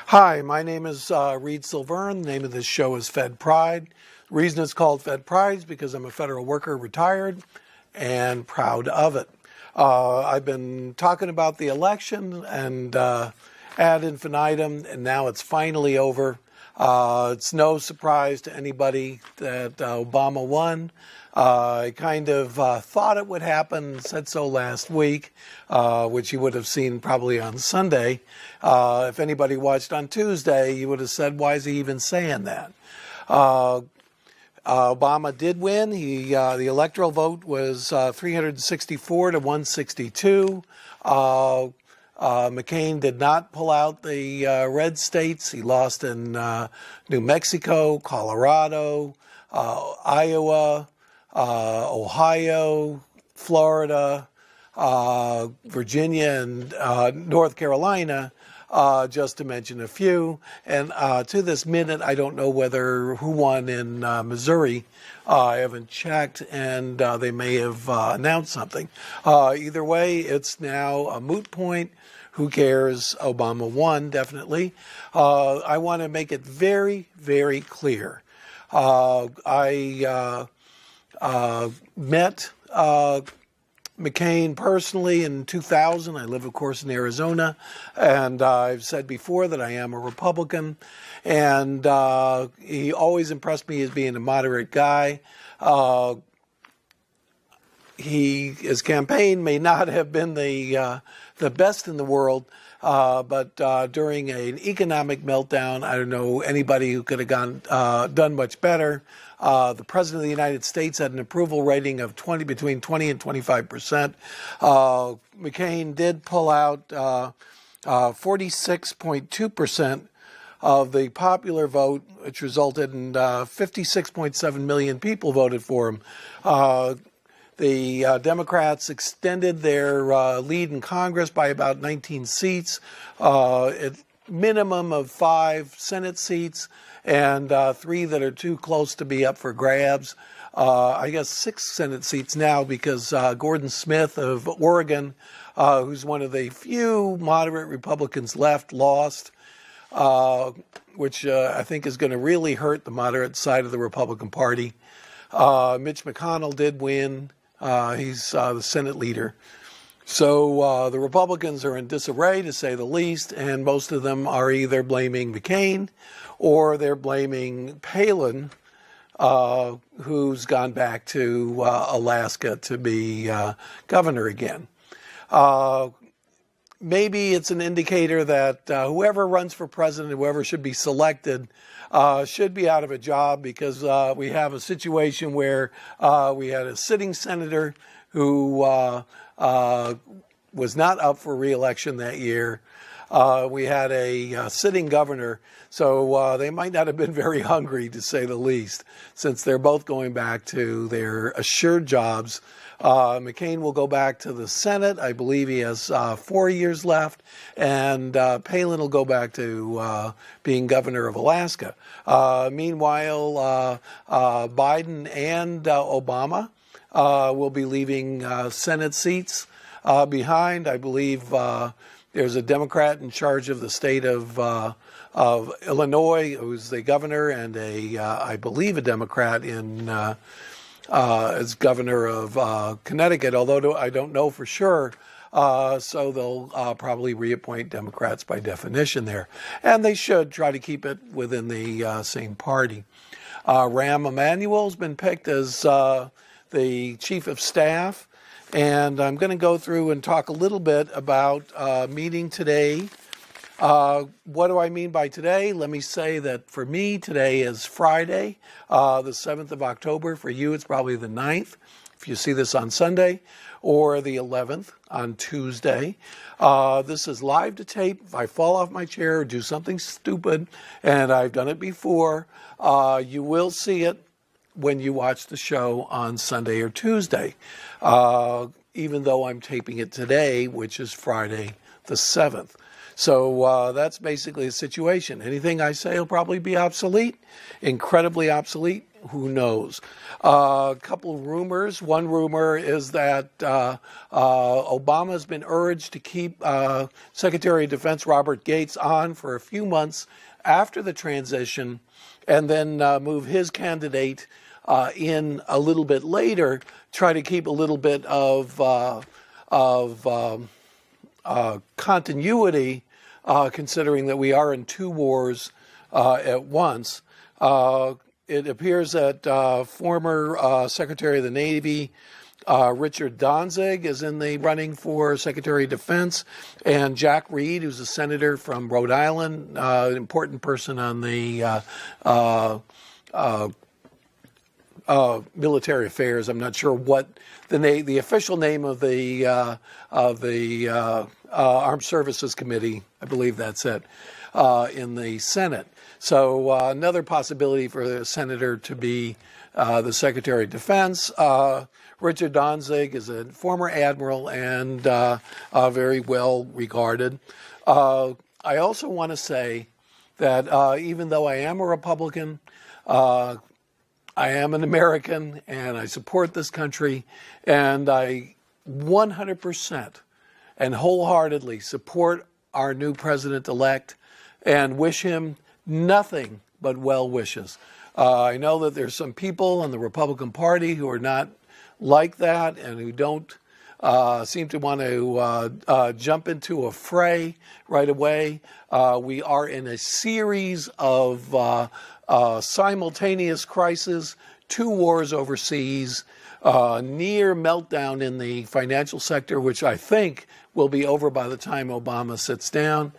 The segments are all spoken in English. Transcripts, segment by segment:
Hi, my name is Reed Silverne. The name of this show is Fed Pride. The reason it's called Fed Pride is because I'm a federal worker, retired, and proud of it. I've been talking about the election and ad infinitum, and now it's finally over. It's no surprise to anybody that Obama won. I kind of thought it would happen, said so last week, which you would have seen probably on Sunday. If anybody watched on Tuesday, you would have said, why is he even saying that? Obama did win. The electoral vote was 364 to 162. McCain did not pull out the red states. He lost in New Mexico, Colorado, Iowa, Ohio, Florida, Virginia, and North Carolina, just to mention a few. And to this minute, I don't know who won in Missouri. I haven't checked, and they may have announced something. Either way, it's now a moot point. Who cares? Obama won, definitely. I want to make it very, very clear. I met McCain personally in 2000. I live, of course, in Arizona, and I've said before that I am a Republican, and he always impressed me as being a moderate guy. His campaign may not have been the best in the world, but during an economic meltdown, I don't know anybody who could have done much better. The President of the United States had an approval rating of between 20 and 25%. McCain did pull out 46.2% of the popular vote, which resulted in 56.7 million people voted for him. The Democrats extended their lead in Congress by about 19 seats, a minimum of 5 Senate seats, and 3 that are too close to be up for grabs. I guess 6 Senate seats now because Gordon Smith of Oregon, who's one of the few moderate Republicans left, lost, which I think is going to really hurt the moderate side of the Republican Party. Mitch McConnell did win. He's the Senate leader. So the Republicans are in disarray, to say the least, and most of them are either blaming McCain or they're blaming Palin, who's gone back to Alaska to be governor again. Maybe it's an indicator that whoever runs for president, whoever should be selected, should be out of a job, because we have a situation where we had a sitting senator who was not up for re-election that year. We had a sitting governor, so they might not have been very hungry, to say the least, since they're both going back to their assured jobs. McCain will go back to the Senate. I believe he has 4 years left, and Palin will go back to being governor of Alaska. Meanwhile, Biden and Obama will be leaving Senate seats behind. I believe there's a Democrat in charge of the state of Illinois, who's the governor, and I believe a Democrat as governor of Connecticut, although I don't know for sure. So they'll probably reappoint Democrats by definition there. And they should try to keep it within the same party. Rahm Emanuel's been picked as the chief of staff. And I'm going to go through and talk a little bit about meeting today. What do I mean by today? Let me say that for me, today is Friday, the 7th of October. For you, it's probably the 9th, if you see this on Sunday, or the 11th on Tuesday. This is live to tape. If I fall off my chair or do something stupid, and I've done it before, you will see it when you watch the show on Sunday or Tuesday, even though I'm taping it today, which is Friday the 7th. So that's basically the situation. Anything I say will probably be obsolete, incredibly obsolete. Who knows? A couple of rumors. One rumor is that Obama has been urged to keep Secretary of Defense Robert Gates on for a few months after the transition, and then move his candidate in a little bit later, try to keep a little bit of continuity, considering that we are in two wars at once. It appears that former Secretary of the Navy Richard Danzig is in the running for Secretary of Defense, and Jack Reed, who's a senator from Rhode Island, an important person on the military affairs. I'm not sure what the official name of the Armed Services Committee. I believe that's it, in the Senate. So another possibility for the senator to be the Secretary of Defense. Richard Danzig is a former admiral and very well regarded. I also want to say that even though I am a Republican, I am an American, and I support this country, and I 100% and wholeheartedly support our new president-elect and wish him nothing but well wishes. I know that there's some people in the Republican Party who are not like that and who don't seem to want to jump into a fray right away. We are in a series of simultaneous crises, two wars overseas, near meltdown in the financial sector, which I think will be over by the time Obama sits down.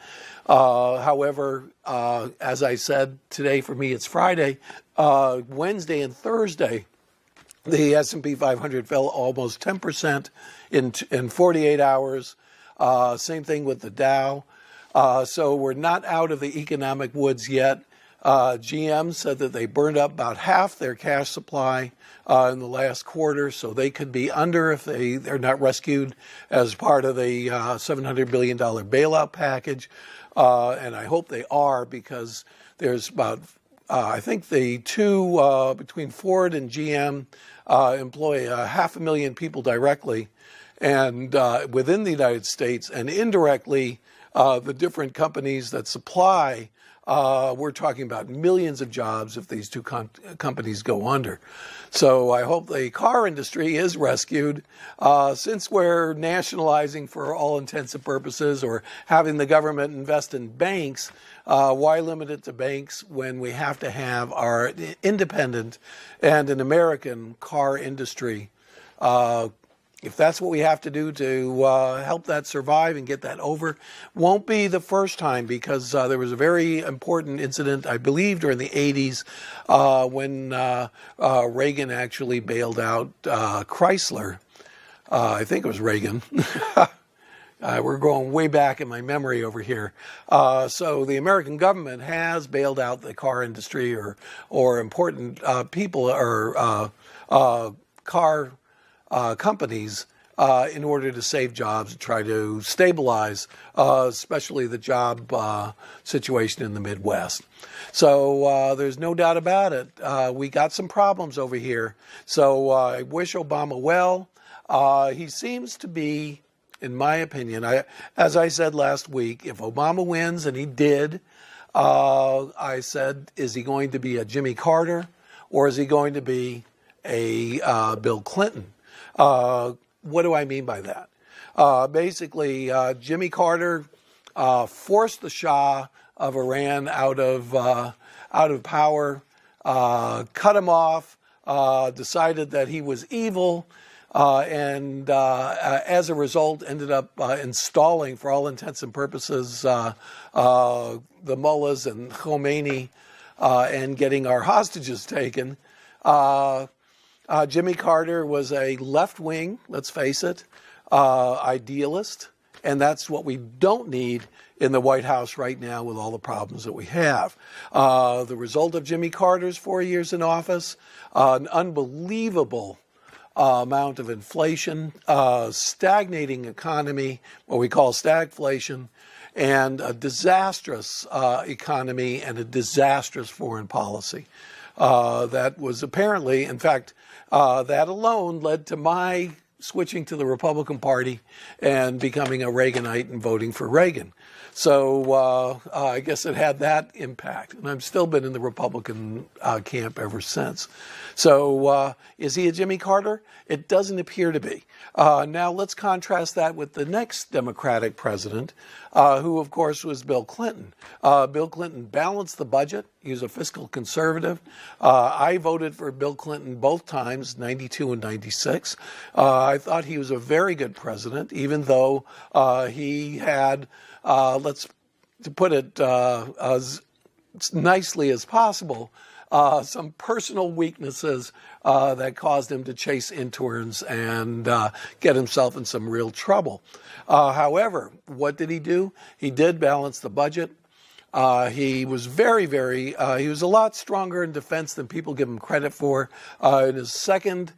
However, as I said, today for me it's Friday. Wednesday and Thursday, the S&P 500 fell almost 10% in 48 hours. Same thing with the Dow. So we're not out of the economic woods yet. GM said that they burned up about half their cash supply in the last quarter, so they could be under if they're not rescued as part of the $700 billion bailout package. And I hope they are, because there's about, I think the two, between Ford and GM, employ 500,000 people directly and within the United States, and indirectly the different companies that supply. We're talking about millions of jobs if these two companies go under. So I hope the car industry is rescued. Since we're nationalizing for all intents and purposes, or having the government invest in banks, why limit it to banks when we have to have our independent and an American car industry? If that's what we have to do to help that survive and get that over, won't be the first time, because there was a very important incident, I believe, during the 80s when Reagan actually bailed out Chrysler. I think it was Reagan. We're going way back in my memory over here. So the American government has bailed out the car industry or important people or car companies in order to save jobs and try to stabilize, especially the job situation in the Midwest. So there's no doubt about it. We got some problems over here. So I wish Obama well. He seems to be, in my opinion, as I said last week, if Obama wins, and he did, I said, is he going to be a Jimmy Carter, or is he going to be a Bill Clinton? What do I mean by that? Basically, Jimmy Carter forced the Shah of Iran out of power, cut him off, decided that he was evil, and as a result ended up installing, for all intents and purposes, the mullahs and Khomeini, and getting our hostages taken. Jimmy Carter was a left-wing, let's face it, idealist, and that's what we don't need in the White House right now with all the problems that we have. The result of Jimmy Carter's 4 years in office, an unbelievable amount of inflation, stagnating economy, what we call stagflation, and a disastrous economy and a disastrous foreign policy. That was apparently, in fact, that alone led to my switching to the Republican Party and becoming a Reaganite and voting for Reagan. So I guess it had that impact. And I've still been in the Republican camp ever since. So is he a Jimmy Carter? It doesn't appear to be. Now let's contrast that with the next Democratic president, who of course was Bill Clinton. Bill Clinton balanced the budget. He was a fiscal conservative. I voted for Bill Clinton both times, 92 and 96. I thought he was a very good president, even though he had, to put it as nicely as possible, some personal weaknesses that caused him to chase interns and get himself in some real trouble. However, what did he do? He did balance the budget. He was he was a lot stronger in defense than people give him credit for. In his second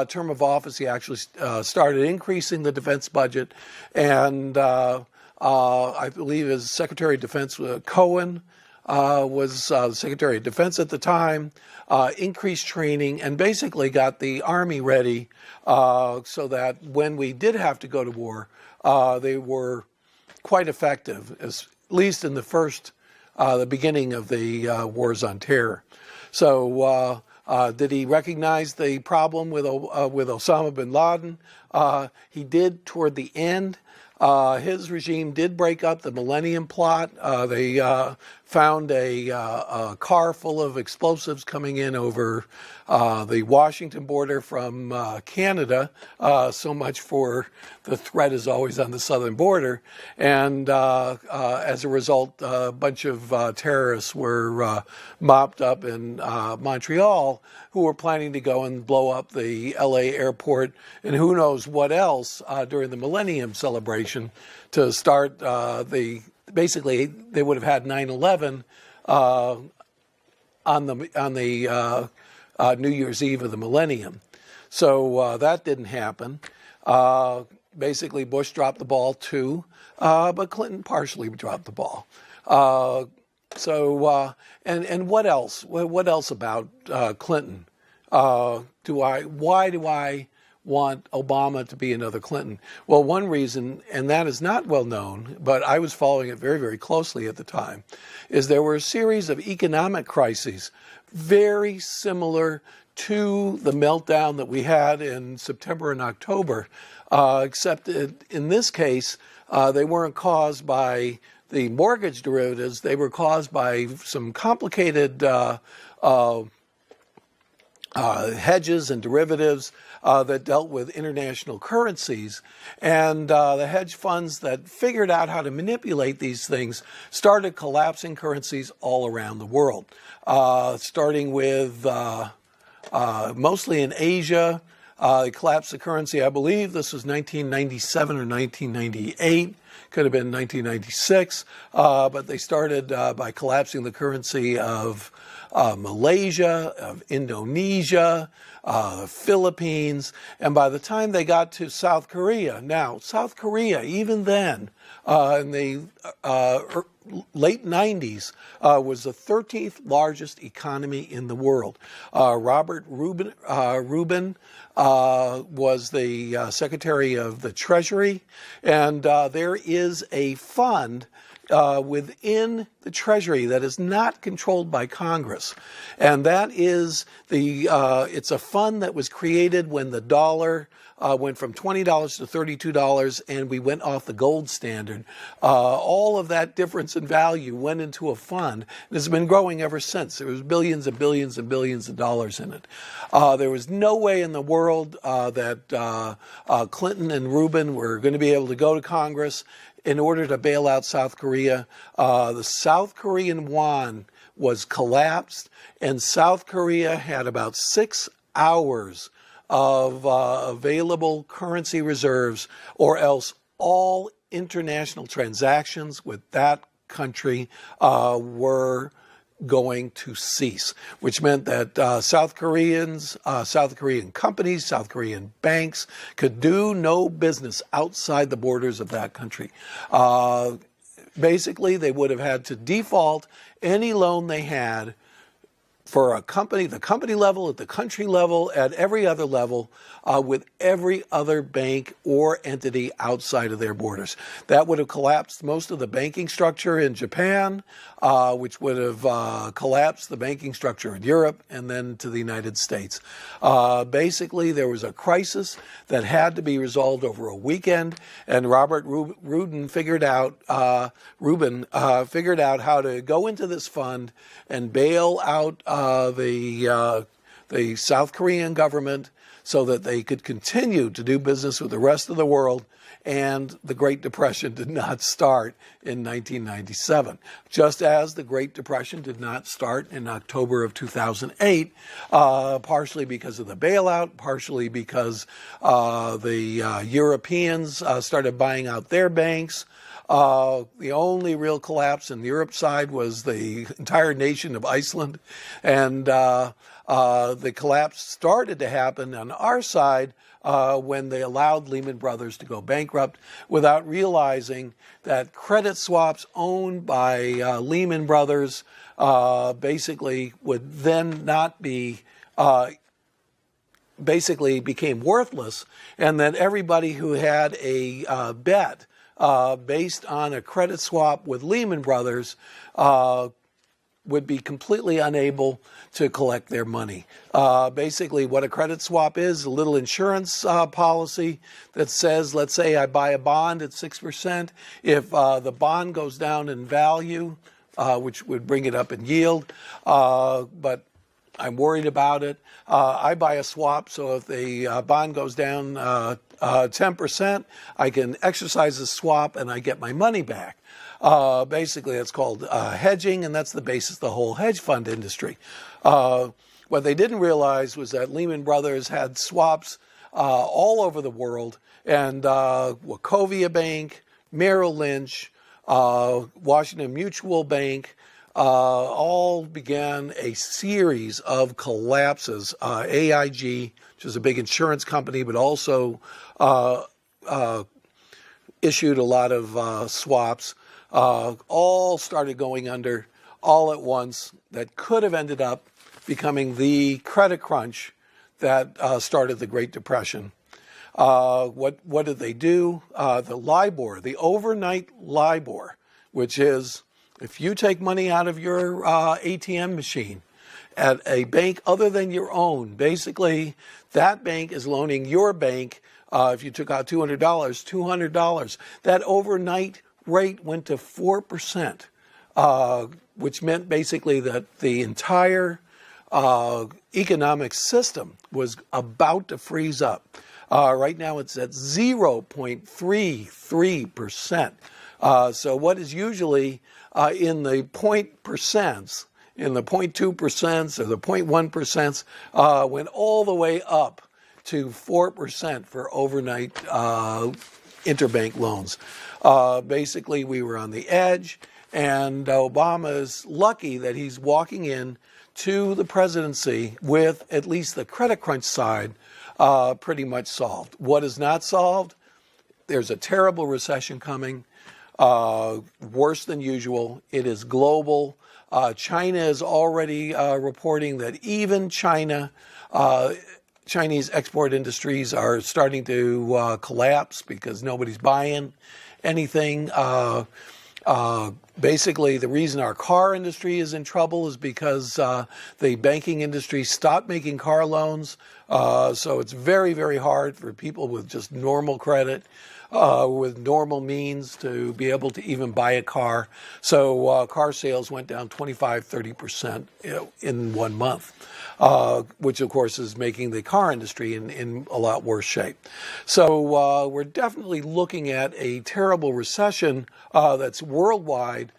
term of office, he actually started increasing the defense budget. And I believe his Secretary of Defense, Cohen, was the Secretary of Defense at the time, increased training, and basically got the Army ready so that when we did have to go to war, they were quite effective, at least in the beginning of the wars on terror. So did he recognize the problem with Osama bin Laden? He did toward the end. His regime did break up the Millennium Plot. They found a car full of explosives coming in over the Washington border from Canada. So much for the threat is always on the southern border. And as a result, a bunch of terrorists were mopped up in Montreal who were planning to go and blow up the LA airport and who knows what else during the Millennium celebration to start basically they would have had 9/11 on the New Year's Eve of the millennium. So that didn't happen. Basically, Bush dropped the ball too, but Clinton partially dropped the ball. And what else? What else about Clinton? Why do I want Obama to be another Clinton? Well, one reason, and that is not well known, but I was following it very, very closely at the time, is there were a series of economic crises very similar to the meltdown that we had in September and October, except in this case, they weren't caused by the mortgage derivatives. They were caused by some complicated hedges and derivatives that dealt with international currencies. And the hedge funds that figured out how to manipulate these things started collapsing currencies all around the world, starting with mostly in Asia. They collapsed the currency, I believe this was 1997 or 1998. Could have been 1996, but they started by collapsing the currency of Malaysia, of Indonesia, Philippines, and by the time they got to South Korea, now South Korea, even then, in the late 90s, was the 13th largest economy in the world. Robert Rubin was the Secretary of the Treasury, and there is a fund within the Treasury that is not controlled by Congress, and that is it's a fund that was created when the dollar went from $20 to $32 and we went off the gold standard. All of that difference in value went into a fund and has been growing ever since. There was billions and billions and billions of dollars in it. There was no way in the world that Clinton and Rubin were going to be able to go to Congress in order to bail out South Korea. The South Korean won was collapsed, and South Korea had about 6 hours of available currency reserves, or else all international transactions with that country were going to cease, which meant that South Korean companies, South Korean banks could do no business outside the borders of that country. Basically, they would have had to default any loan they had for a company, the company level, at the country level, at every other level, with every other bank or entity outside of their borders. That would have collapsed most of the banking structure in Japan, which would have collapsed the banking structure in Europe and then to the United States. Basically, there was a crisis that had to be resolved over a weekend, and Robert Rubin figured out how to go into this fund and bail out the South Korean government so that they could continue to do business with the rest of the world. And the Great Depression did not start in 1997, just as the Great Depression did not start in October of 2008, partially because of the bailout, partially because the Europeans started buying out their banks. The only real collapse in the Europe side was the entire nation of Iceland, and the collapse started to happen on our side when they allowed Lehman Brothers to go bankrupt without realizing that credit swaps owned by Lehman Brothers basically would then not be basically became worthless, and that everybody who had a bet based on a credit swap with Lehman Brothers would be completely unable to collect their money. Basically, what a credit swap is, a little insurance policy that says, let's say I buy a bond at 6%. If the bond goes down in value, which would bring it up in yield, but I'm worried about it. I buy a swap, so if the bond goes down 10%, I can exercise the swap and I get my money back. Basically, that's called hedging, and that's the basis of the whole hedge fund industry. What they didn't realize was that Lehman Brothers had swaps all over the world, and Wachovia Bank, Merrill Lynch, Washington Mutual Bank, all began a series of collapses. AIG, which is a big insurance company, but also issued a lot of swaps, all started going under all at once. That could have ended up becoming the credit crunch that started the Great Depression. What did they do? The LIBOR, the overnight LIBOR, which is if you take money out of your ATM machine at a bank other than your own, basically that bank is loaning your bank, if you took out $200. That overnight rate went to 4%, which meant basically that the entire economic system was about to freeze up. Right now it's at 0.33%. So what is usually in the point percents, in the 0.2% or the 0.1%, went all the way up to 4% for overnight interbank loans. Basically, we were on the edge, and Obama is lucky that he's walking in to the presidency with at least the credit crunch side pretty much solved. What is not solved? There's a terrible recession coming, worse than usual. It is global. China is already reporting that even Chinese export industries are starting to collapse because nobody's buying anything. Basically, the reason our car industry is in trouble is because the banking industry stopped making car loans. So it's very, very hard for people with just normal credit, with normal means to be able to even buy a car. So car sales went down 25-30% in 1 month, which of course is making the car industry in a lot worse shape. So we're definitely looking at a terrible recession that's worldwide.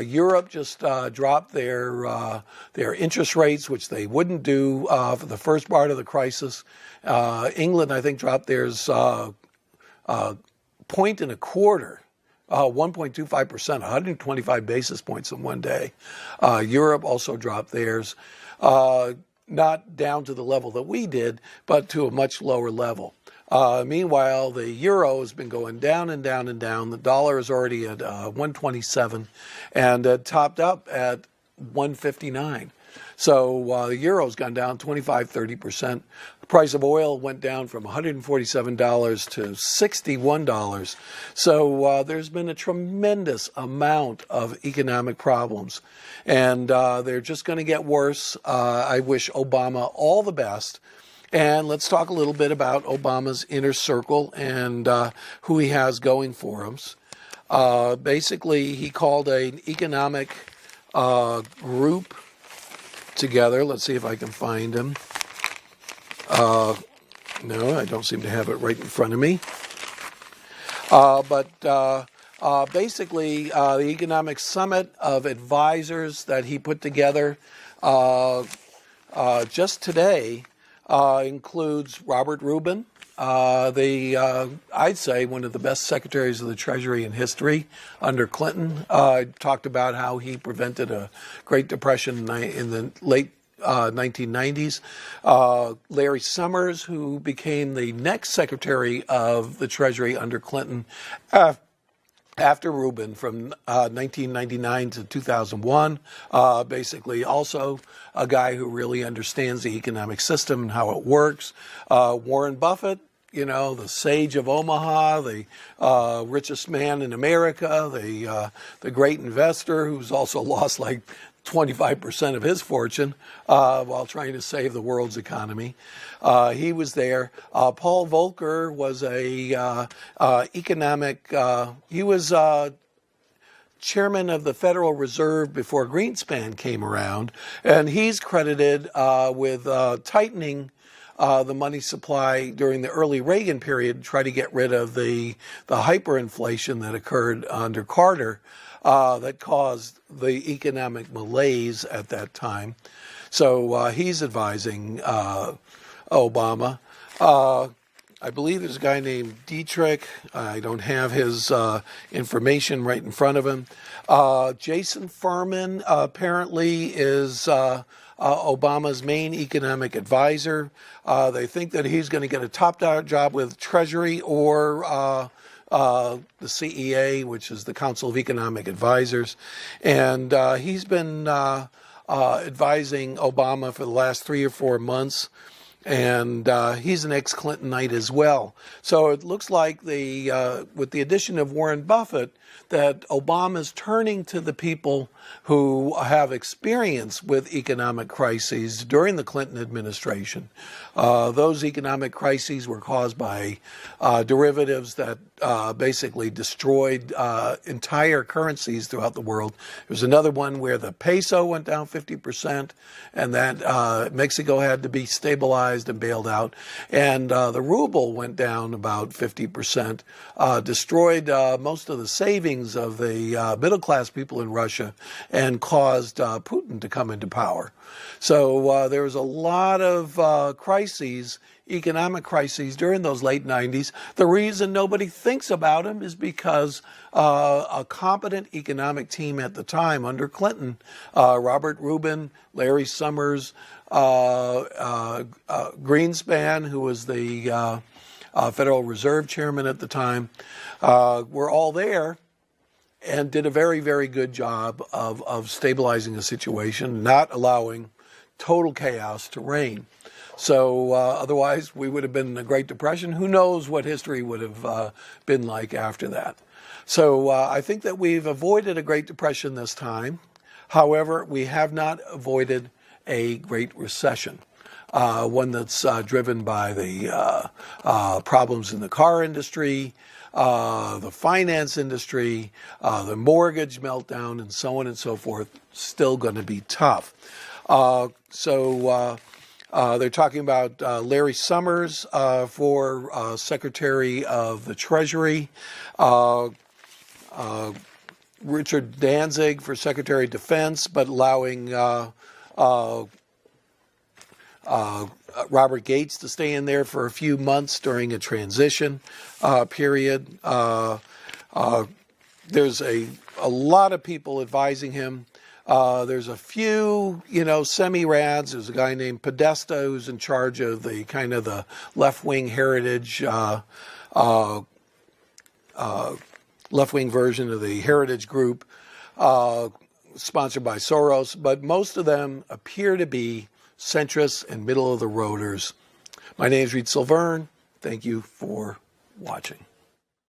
Europe just dropped their interest rates, which they wouldn't do for the first part of the crisis. England, I think, dropped theirs 1.25%, 1.25%, 125 basis points in one day. Europe also dropped theirs, not down to the level that we did, but to a much lower level. Meanwhile, the euro has been going down and down and down. The dollar is already at 127 and topped up at 159. So the euro's gone down 25-30%. The price of oil went down from $147 to $61. So there's been a tremendous amount of economic problems, and they're just going to get worse. I wish Obama all the best. And let's talk a little bit about Obama's inner circle and who he has going for him. Basically, he called an economic group together. Let's see if I can find him. No, I don't seem to have it right in front of me. Basically, the Economic Summit of Advisors that he put together just today includes Robert Rubin, I'd say one of the best secretaries of the Treasury in history under Clinton. Talked about how he prevented a Great Depression in the late 1990s. Larry Summers, who became the next Secretary of the Treasury under Clinton after Rubin from 1999 to 2001, basically also a guy who really understands the economic system and how it works. Warren Buffett, you know, the sage of Omaha, the richest man in America, the great investor who's also lost like 25% of his fortune while trying to save the world's economy. He was there. Paul Volcker was he was chairman of the Federal Reserve before Greenspan came around, and he's credited with tightening the money supply during the early Reagan period to try to get rid of the hyperinflation that occurred under Carter that caused the economic malaise at that time. So he's advising Obama. I believe there's a guy named Dietrich. I don't have his information right in front of him. Jason Furman apparently is Obama's main economic advisor. They think that he's going to get a top-down job with Treasury or the CEA, which is the Council of Economic Advisors. And he's been advising Obama for the last 3 or 4 months. And he's an ex-Clintonite as well. So it looks like with the addition of Warren Buffett, that Obama's turning to the people who have experience with economic crises during the Clinton administration. Those economic crises were caused by derivatives that basically destroyed entire currencies throughout the world. There was another one where the peso went down 50%, and that Mexico had to be stabilized and bailed out. And the ruble went down about 50%, destroyed most of the savings of the middle-class people in Russia, and caused Putin to come into power. So there was a lot of crises, economic crises during those late 90s. The reason nobody thinks about them is because a competent economic team at the time under Clinton, Robert Rubin, Larry Summers, Greenspan, who was the Federal Reserve Chairman at the time, were all there and did a very, very good job of stabilizing the situation, not allowing total chaos to reign. So otherwise, we would have been in a Great Depression. Who knows what history would have been like after that. So I think that we've avoided a Great Depression this time. However, we have not avoided a Great Recession, one that's driven by the problems in the car industry, the finance industry, the mortgage meltdown, and so on and so forth. Still going to be tough. So they're talking about Larry Summers for Secretary of the Treasury, Richard Danzig for Secretary of Defense, but allowing Robert Gates to stay in there for a few months during a transition period. There's a lot of people advising him. There's a few, semi-rads. There's a guy named Podesta who's in charge of the kind of the left-wing heritage, left-wing version of the Heritage Group, sponsored by Soros. But most of them appear to be centrists and middle-of-the-roaders. My name is Reed Silverne. Thank you for watching.